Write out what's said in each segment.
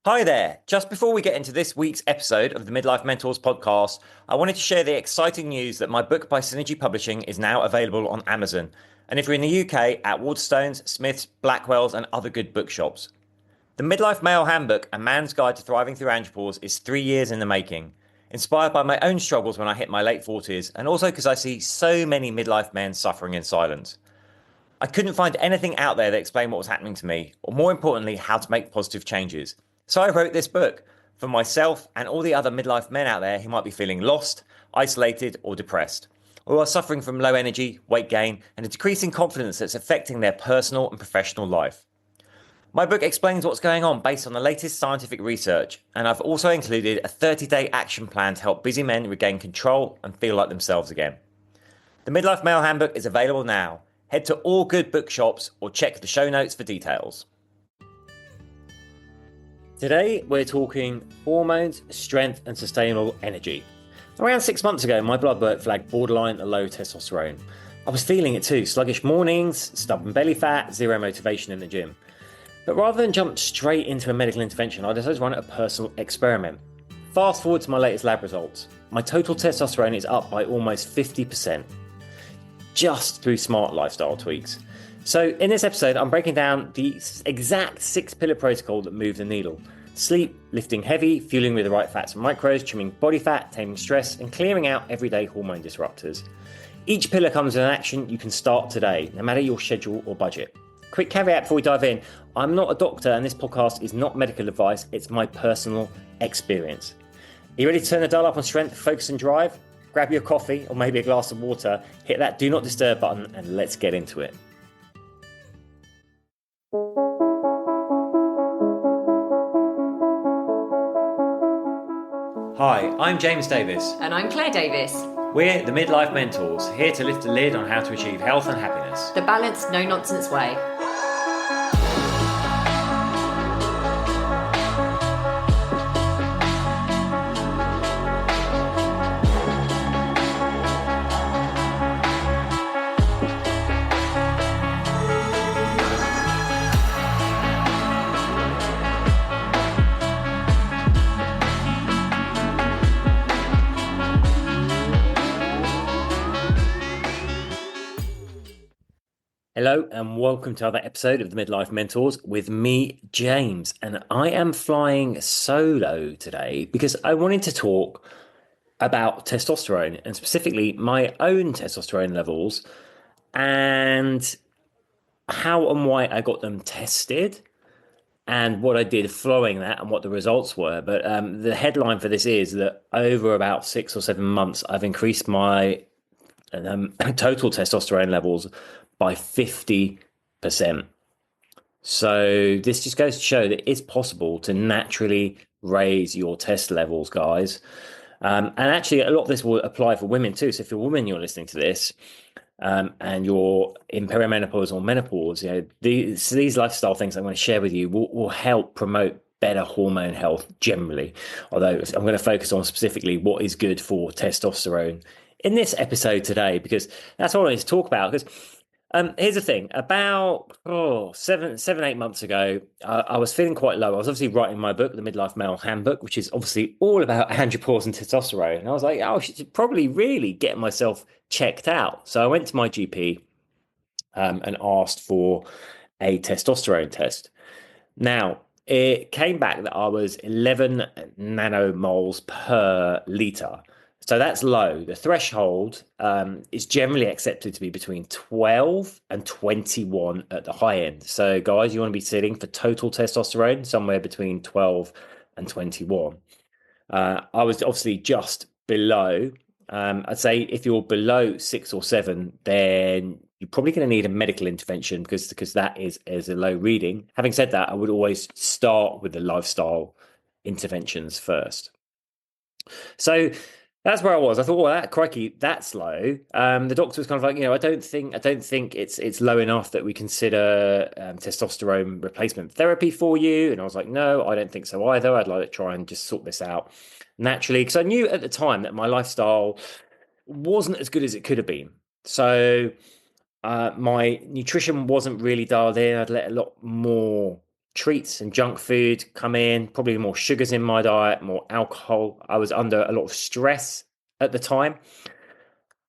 Hi there. Just before we get into this week's episode of the Midlife Mentors podcast, I wanted to share the exciting news that my book by Synergy Publishing is now available on Amazon. And if you're in the UK, at Waterstones, Smiths, Blackwell's, and other good bookshops. The Midlife Male Handbook, A Man's Guide to Thriving Through Andropause, is 3 years in the making. Inspired by my own struggles when I hit my late 40s, and also because I see so many midlife men suffering in silence. I couldn't find anything out there that explained what was happening to me, or more importantly, how to make positive changes. So I wrote this book for myself and all the other midlife men out there who might be feeling lost, isolated, or depressed, or are suffering from low energy, weight gain, and a decreasing confidence that's affecting their personal and professional life. My book explains what's going on based on the latest scientific research, and I've also included a 30-day action plan to help busy men regain control and feel like themselves again. The Midlife Male Handbook is available now. Head to all good bookshops or check the show notes for details. Today, we're talking hormones, strength, and sustainable energy. Around 6 months ago, my blood work flagged borderline low testosterone. I was feeling it too, sluggish mornings, stubborn belly fat, zero motivation in the gym. But rather than jump straight into a medical intervention, I decided to run a personal experiment. Fast forward to my latest lab results. My total testosterone is up by almost 50%, just through smart lifestyle tweaks. So in this episode, I'm breaking down the exact 6-pillar protocol that moved the needle. Sleep, lifting heavy, fueling with the right fats and micros, trimming body fat, taming stress, and clearing out everyday hormone disruptors. Each pillar comes with an action you can start today, no matter your schedule or budget. Quick caveat before we dive in, I'm not a doctor and this podcast is not medical advice, it's my personal experience. Are you ready to turn the dial up on strength, focus and drive? Grab your coffee or maybe a glass of water, hit that do not disturb button and let's get into it. Hi, I'm James Davis. And I'm Claire Davis. We're the Midlife Mentors, here to lift the lid on how to achieve health and happiness. The balanced, no-nonsense way. Hello and welcome to another episode of the Midlife Mentors with me, James. And I am flying solo today because I wanted to talk about testosterone and specifically my own testosterone levels and how and why I got them tested and what I did following that and what the results were. But the headline for this is that over about 6 or 7 months, I've increased my total testosterone levels by 50%. So this just goes to show that it's possible to naturally raise your test levels, guys. And actually, a lot of this will apply for women too. So if you're a woman, you're listening to this, and you're in peri-menopause or menopause, these lifestyle things I'm going to share with you will help promote better hormone health generally. Although I'm going to focus on specifically what is good for testosterone in this episode today, because that's what I wanted to talk about. Because here's the thing, about 8 months ago, I was feeling quite low. I was obviously writing my book, The Midlife Male Handbook, which is obviously all about andropause and testosterone. And I was like, I should probably really get myself checked out. So I went to my GP and asked for a testosterone test. Now, it came back that I was 11 nanomoles per litre. So that's low. The threshold is generally accepted to be between 12 and 21 at the high end. So guys, you want to be sitting for total testosterone somewhere between 12 and 21. I was obviously just below. I'd say if you're below 6 or 7, then you're probably going to need a medical intervention because that is a low reading. Having said that, I would always start with the lifestyle interventions first. So that's where I was. I thought, well, crikey, that's low. The doctor was kind of like, I don't think it's low enough that we consider testosterone replacement therapy for you. And I was like, no, I don't think so either. I'd like to try and just sort this out naturally, because I knew at the time that my lifestyle wasn't as good as it could have been. So my nutrition wasn't really dialed in. I'd let a lot more treats and junk food come in, probably more sugars in my diet, more alcohol. I was under a lot of stress at the time.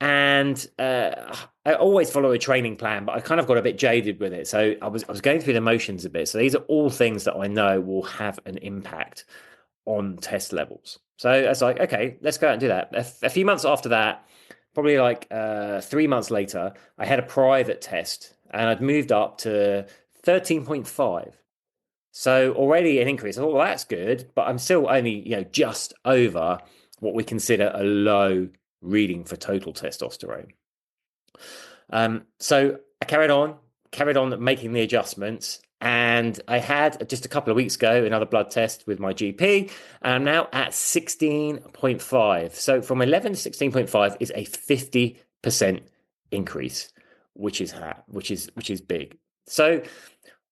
And I always follow a training plan, but I kind of got a bit jaded with it. So I was going through the motions a bit. So these are all things that I know will have an impact on test levels. So I was like, okay, let's go out and do that. A few months after that, probably like 3 months later, I had a private test and I'd moved up to 13.5. So already an increase. I thought, well, that's good, but I'm still only, just over what we consider a low reading for total testosterone. So I carried on making the adjustments, and I had just a couple of weeks ago another blood test with my GP, and I'm now at 16.5. So from 11 to 16.5 is a 50% increase, which is big. So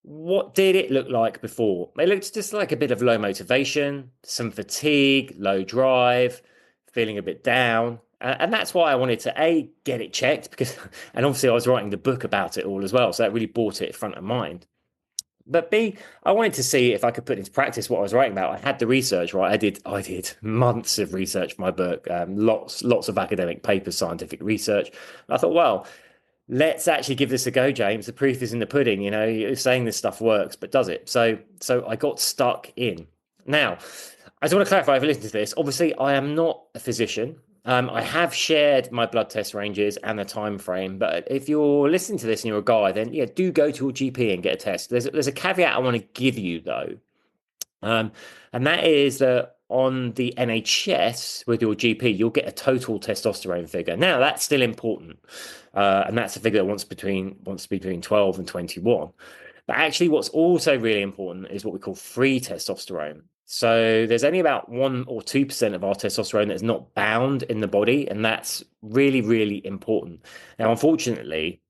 what did it look like before? It looked just like a bit of low motivation, some fatigue, low drive, feeling a bit down. And that's why I wanted to get it checked because, and obviously I was writing the book about it all as well, so that really brought it front of mind. But B, I wanted to see if I could put into practice what I was writing about. I had the research, right? I did months of research for my book, lots of academic papers, scientific research. And I thought, well, let's actually give this a go, James. The proof is in the pudding. You're saying this stuff works, but does it? So I got stuck in. Now, I just want to clarify if you listen to this. Obviously, I am not a physician. I have shared my blood test ranges and the time frame, but if you're listening to this and you're a guy, then yeah, do go to your GP and get a test. There's a caveat I want to give you though, um, and that is that on the NHS with your GP, you'll get a total testosterone figure. Now that's still important, and that's a figure that wants to be between 12 and 21. But actually, what's also really important is what we call free testosterone. So there's only about 1 or 2% of our testosterone that's not bound in the body, and that's really, really important. Now, unfortunately,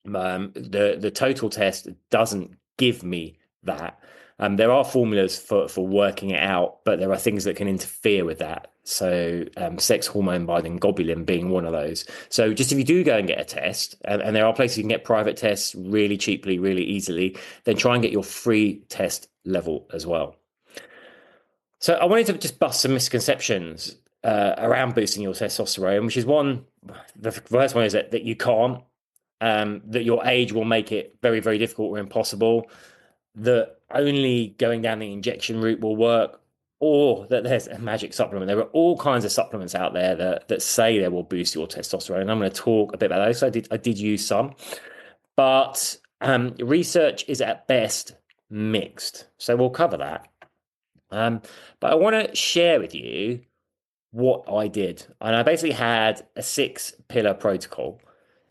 the total test doesn't give me that. There are formulas for working it out, but there are things that can interfere with that. So, sex hormone binding globulin being one of those. So, just if you do go and get a test, and there are places you can get private tests really cheaply, really easily, then try and get your free test level as well. So, I wanted to just bust some misconceptions around boosting your testosterone, which is one. The first one is that you can't, that your age will make it very, very difficult or impossible, that only going down the injection route will work, or that there's a magic supplement. There are all kinds of supplements out there that say they will boost your testosterone. And I'm going to talk a bit about those. So I did use some, but research is at best mixed. So we'll cover that. But I want to share with you what I did. And I basically had a 6-pillar protocol.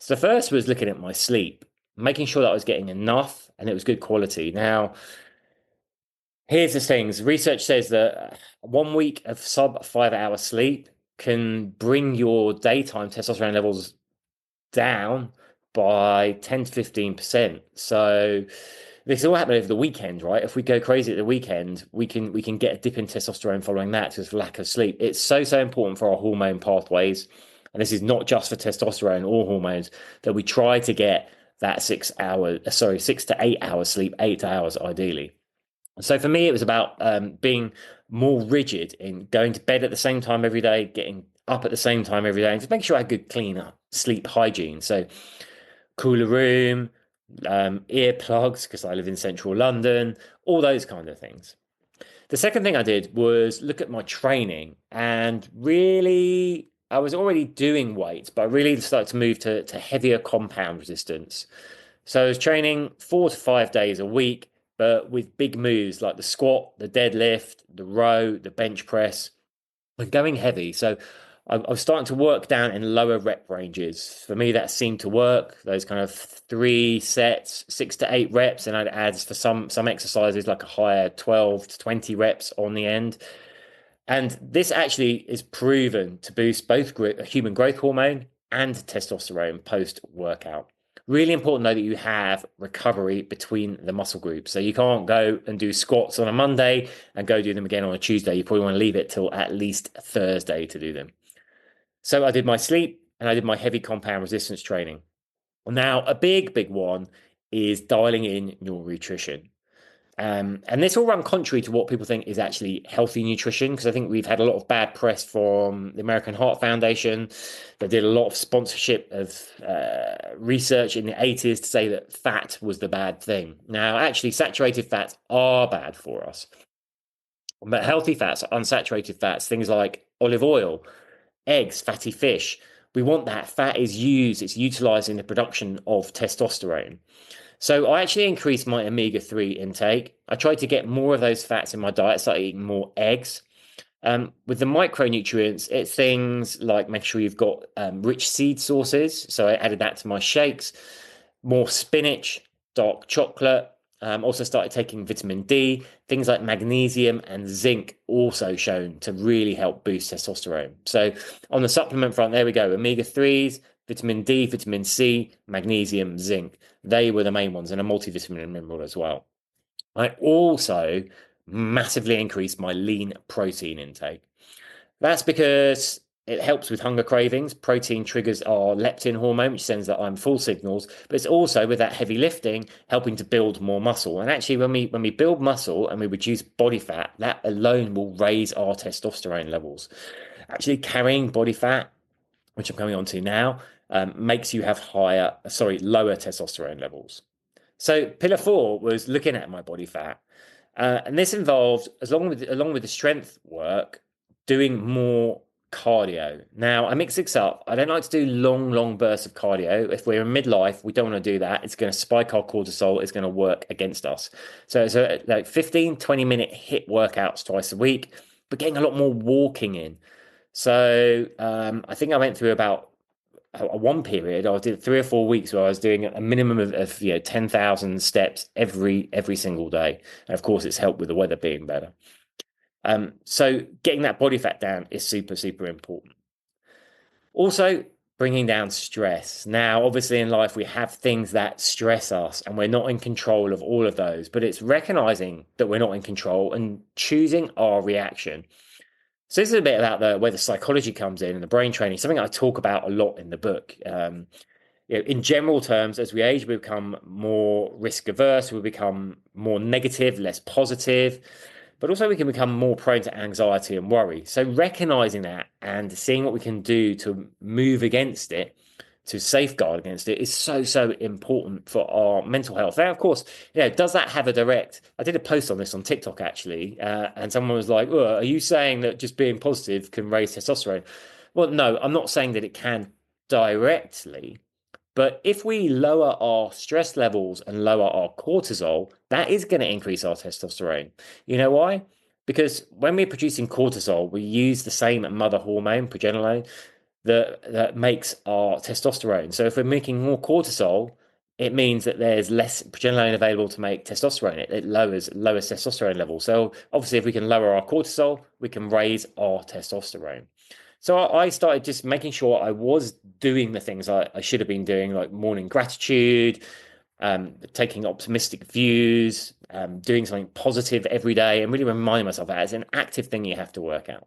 So the first was looking at my sleep, making sure that I was getting enough and it was good quality. Now, here's the things. Research says that 1 week of sub 5 hour sleep can bring your daytime testosterone levels down by 10 to 15%. So this all happened over the weekend, right? If we go crazy at the weekend, we can get a dip in testosterone following that because of lack of sleep. It's so important for our hormone pathways. And this is not just for testosterone or hormones, that we try to get that 6 to 8 hours sleep, 8 hours ideally. So for me, it was about being more rigid in going to bed at the same time every day, getting up at the same time every day, and just make sure I had good clean up sleep hygiene. So cooler room, earplugs because I live in central London, all those kind of things. The second thing I did was look at my training, and really, I was already doing weights, but I really started to move to heavier compound resistance. So I was training 4 to 5 days a week, but with big moves like the squat, the deadlift, the row, the bench press, and going heavy. So I was starting to work down in lower rep ranges. For me, that seemed to work. Those kind of 3 sets, 6 to 8 reps, and I'd add for some exercises like a higher 12 to 20 reps on the end. And this actually is proven to boost both human growth hormone and testosterone post workout. Really important though that you have recovery between the muscle groups. So you can't go and do squats on a Monday and go do them again on a Tuesday. You probably want to leave it till at least Thursday to do them. So I did my sleep and I did my heavy compound resistance training. Now, a big one is dialing in your nutrition. And this all run contrary to what people think is actually healthy nutrition, because I think we've had a lot of bad press from the American Heart Foundation. They did a lot of sponsorship of research in the 80s to say that fat was the bad thing. Now, actually, saturated fats are bad for us. But healthy fats, unsaturated fats, things like olive oil, eggs, fatty fish, we want that. Fat is used, it's utilized in the production of testosterone. So I actually increased my omega-3 intake. I tried to get more of those fats in my diet, started eating more eggs. With the micronutrients, it's things like make sure you've got rich seed sources. So I added that to my shakes, more spinach, dark chocolate. Also started taking vitamin D, things like magnesium and zinc also shown to really help boost testosterone. So on the supplement front, there we go. Omega-3s, vitamin D, vitamin C, magnesium, zinc. They were the main ones, and a multivitamin and mineral as well. I also massively increased my lean protein intake. That's because it helps with hunger cravings. Protein triggers our leptin hormone, which sends that I'm full signals, but it's also with that heavy lifting helping to build more muscle. And actually, when we build muscle and we reduce body fat, that alone will raise our testosterone levels. Actually, carrying body fat, which I'm coming on to now, makes you have lower testosterone levels. So pillar four was looking at my body fat, and this involved, along with the strength work, doing more cardio. Now I mix this up. I don't like to do long bursts of cardio. If we're in midlife, we don't want to do that. It's going to spike our cortisol. It's going to work against us. So like 15, 20-minute HIIT workouts twice a week, but getting a lot more walking in. So I think I went through about one period. I did 3 or 4 weeks where I was doing a minimum of 10,000 steps every single day. And of course, it's helped with the weather being better. So getting that body fat down is super important. Also, bringing down stress. Now, obviously, in life, we have things that stress us, and we're not in control of all of those. But it's recognizing that we're not in control and choosing our reaction. So this is a bit about where the psychology comes in and the brain training, something I talk about a lot in the book. In general terms, as we age, we become more risk averse, we become more negative, less positive, but also we can become more prone to anxiety and worry. So recognizing that and seeing what we can do to move against it, to safeguard against it, is so important for our mental health. Now, of course, does that have a direct? I did a post on this on TikTok actually, and someone was like, "Oh, are you saying that just being positive can raise testosterone?" Well, no, I'm not saying that it can directly, but if we lower our stress levels and lower our cortisol, that is going to increase our testosterone. You know why? Because when we're producing cortisol, we use the same mother hormone, progesterone, that makes our testosterone. So if we're making more cortisol, it means that there's less progesterone available to make testosterone. It lowers testosterone levels. So obviously, if we can lower our cortisol, we can raise our testosterone. So I started just making sure I was doing the things I should have been doing, like morning gratitude, taking optimistic views, doing something positive every day, and really reminding myself that it's an active thing you have to work out.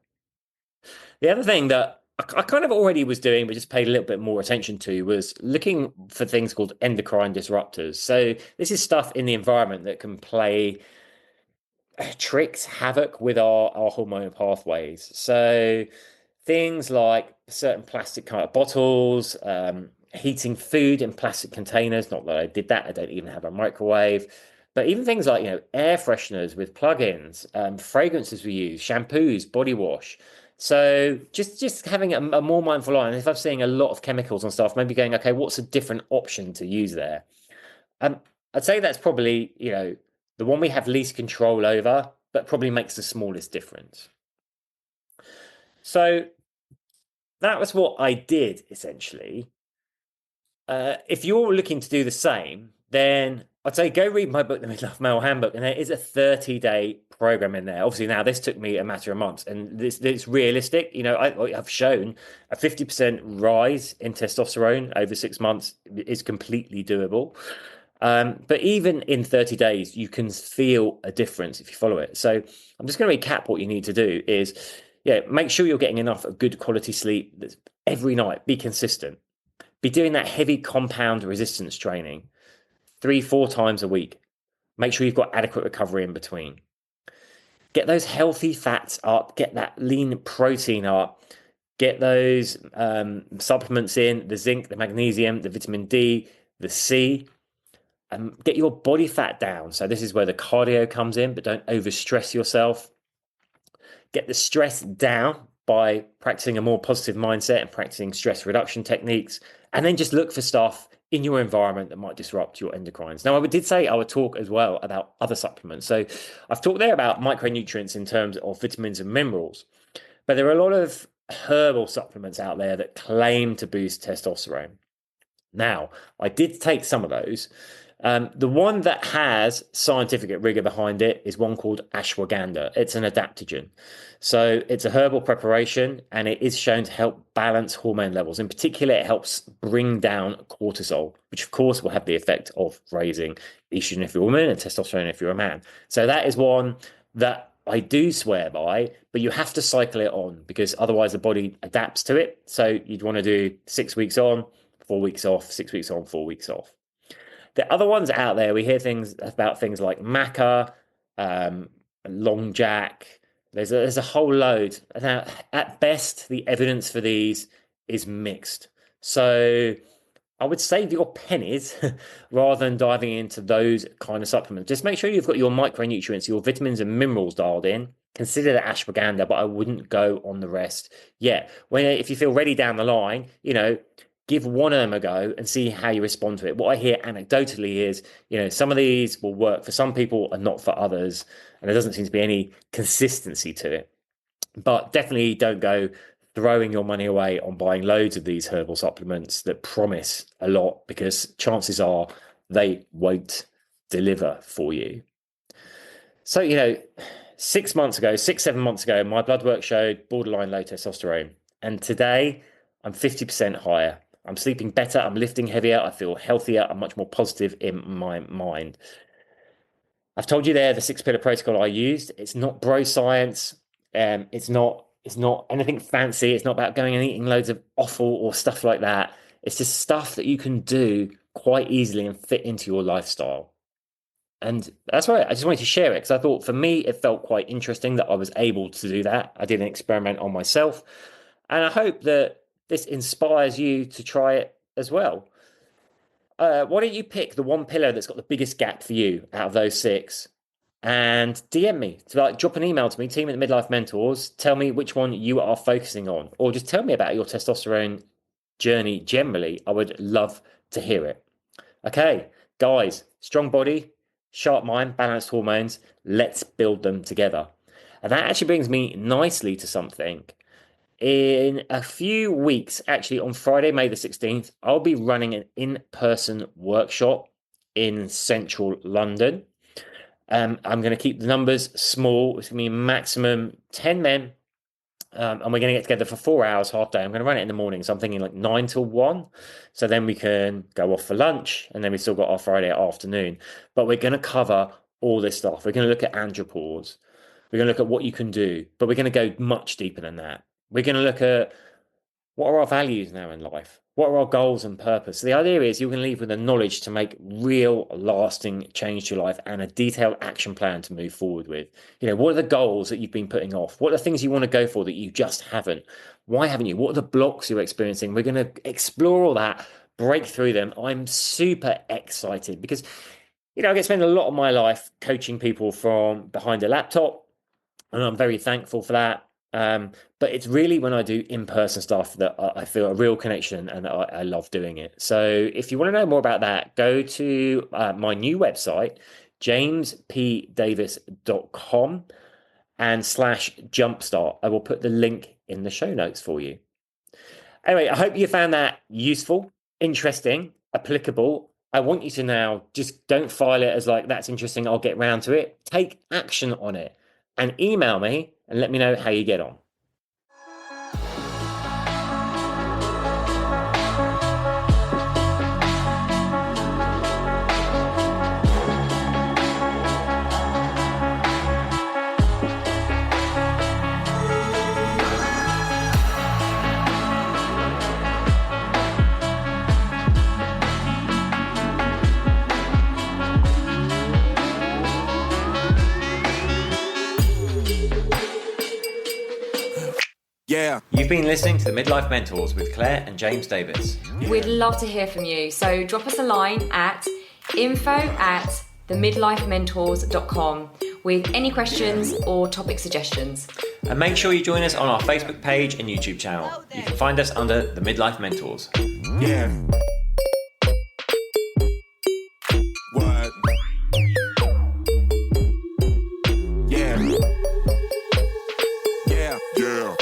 The other thing that I kind of already was doing, but just paid a little bit more attention to, was looking for things called endocrine disruptors. So this is stuff in the environment that can play tricks, havoc with our hormone pathways. So things like certain plastic kind of bottles, heating food in plastic containers. Not that I did that. I don't even have a microwave. But even things like, air fresheners with plugins, fragrances we use, shampoos, body wash. So just having a more mindful eye. And if I'm seeing a lot of chemicals and stuff, maybe going, okay, what's a different option to use there? I'd say that's probably, the one we have least control over, but probably makes the smallest difference. So that was what I did essentially. If you're looking to do the same, then I'd say go read my book, The Midlife Male Handbook, and there is a 30-day program in there. Obviously, now this took me a matter of months, and it's realistic. I've shown a 50% rise in testosterone over 6 months is completely doable. But even in 30 days, you can feel a difference if you follow it. So I'm just going to recap what you need to do is, make sure you're getting enough of good quality sleep every night. Be consistent. Be doing that heavy compound resistance training 3, 4 times a week. Make sure you've got adequate recovery in between. Get those healthy fats up, get that lean protein up, get those supplements in, the zinc, the magnesium, the vitamin D, the C, and get your body fat down. So this is where the cardio comes in, but don't overstress yourself. Get the stress down by practicing a more positive mindset and practicing stress reduction techniques. And then just look for stuff in your environment that might disrupt your endocrines. Now, I did say I would talk as well about other supplements. So I've talked there about micronutrients in terms of vitamins and minerals, but there are a lot of herbal supplements out there that claim to boost testosterone. Now, I did take some of those. The one that has scientific rigor behind it is one called ashwagandha. It's an adaptogen. So it's a herbal preparation and it is shown to help balance hormone levels. In particular, it helps bring down cortisol, which of course will have the effect of raising estrogen if you're a woman and testosterone if you're a man. So that is one that I do swear by, but you have to cycle it on because otherwise the body adapts to it. So you'd want to do 6 weeks on, 4 weeks off, 6 weeks on, 4 weeks off. The other ones out there, we hear things about things like maca, long jack. There's a whole load. Now, at best, the evidence for these is mixed. So I would save your pennies rather than diving into those kind of supplements. Just make sure you've got your micronutrients, your vitamins and minerals dialed in. Consider the ashwagandha, but I wouldn't go on the rest yet. If you feel ready down the line, give one of them a go and see how you respond to it. What I hear anecdotally is, some of these will work for some people and not for others. And there doesn't seem to be any consistency to it. But definitely don't go throwing your money away on buying loads of these herbal supplements that promise a lot because chances are they won't deliver for you. So, 6 months ago, 7 months ago, my blood work showed borderline low testosterone. And today I'm 50% higher. I'm sleeping better. I'm lifting heavier. I feel healthier. I'm much more positive in my mind. I've told you there the 6-pillar protocol I used. It's not bro science. It's not anything fancy. It's not about going and eating loads of offal or stuff like that. It's just stuff that you can do quite easily and fit into your lifestyle. And that's why I just wanted to share it because I thought for me, it felt quite interesting that I was able to do that. I did an experiment on myself. And I hope that this inspires you to try it as well. Why don't you pick the one pillar that's got the biggest gap for you out of those 6 and DM me. So drop an email to me, team at the Midlife Mentors. Tell me which one you are focusing on, or just tell me about your testosterone journey generally. I would love to hear it. Okay, guys, strong body, sharp mind, balanced hormones. Let's build them together. And that actually brings me nicely to something. In a few weeks, actually on Friday, May the 16th, I'll be running an in-person workshop in central London. I'm going to keep the numbers small. It's going to be maximum 10 men. And we're going to get together for 4 hours, half day. I'm going to run it in the morning. So I'm thinking like 9 till 1. So then we can go off for lunch. And then we still got our Friday afternoon. But we're going to cover all this stuff. We're going to look at andropause. We're going to look at what you can do. But we're going to go much deeper than that. We're going to look at what are our values now in life? What are our goals and purpose? So the idea is you're going to leave with the knowledge to make real lasting change to your life and a detailed action plan to move forward with. What are the goals that you've been putting off? What are the things you want to go for that you just haven't? Why haven't you? What are the blocks you're experiencing? We're going to explore all that, break through them. I'm super excited because, I get to spend a lot of my life coaching people from behind a laptop, and I'm very thankful for that. But it's really when I do in-person stuff that I feel a real connection and I love doing it. So if you want to know more about that, go to my new website, jamespdavis.com and /jumpstart. I will put the link in the show notes for you. Anyway, I hope you found that useful, interesting, applicable. I want you to now just don't file it as like, that's interesting, I'll get round to it. Take action on it and email me and let me know how you get on. Yeah. You've been listening to the Midlife Mentors with Claire and James Davis. We'd love to hear from you. So drop us a line at info@themidlifementors.com with any questions or topic suggestions. And make sure you join us on our Facebook page and YouTube channel. You can find us under the Midlife Mentors. Yeah. What? Yeah. Yeah. Yeah.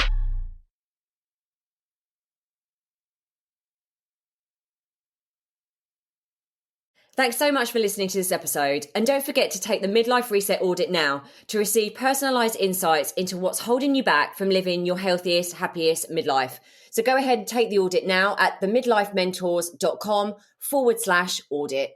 Thanks so much for listening to this episode. And don't forget to take the Midlife Reset Audit now to receive personalised insights into what's holding you back from living your healthiest, happiest midlife. So go ahead and take the audit now at themidlifementors.com/audit.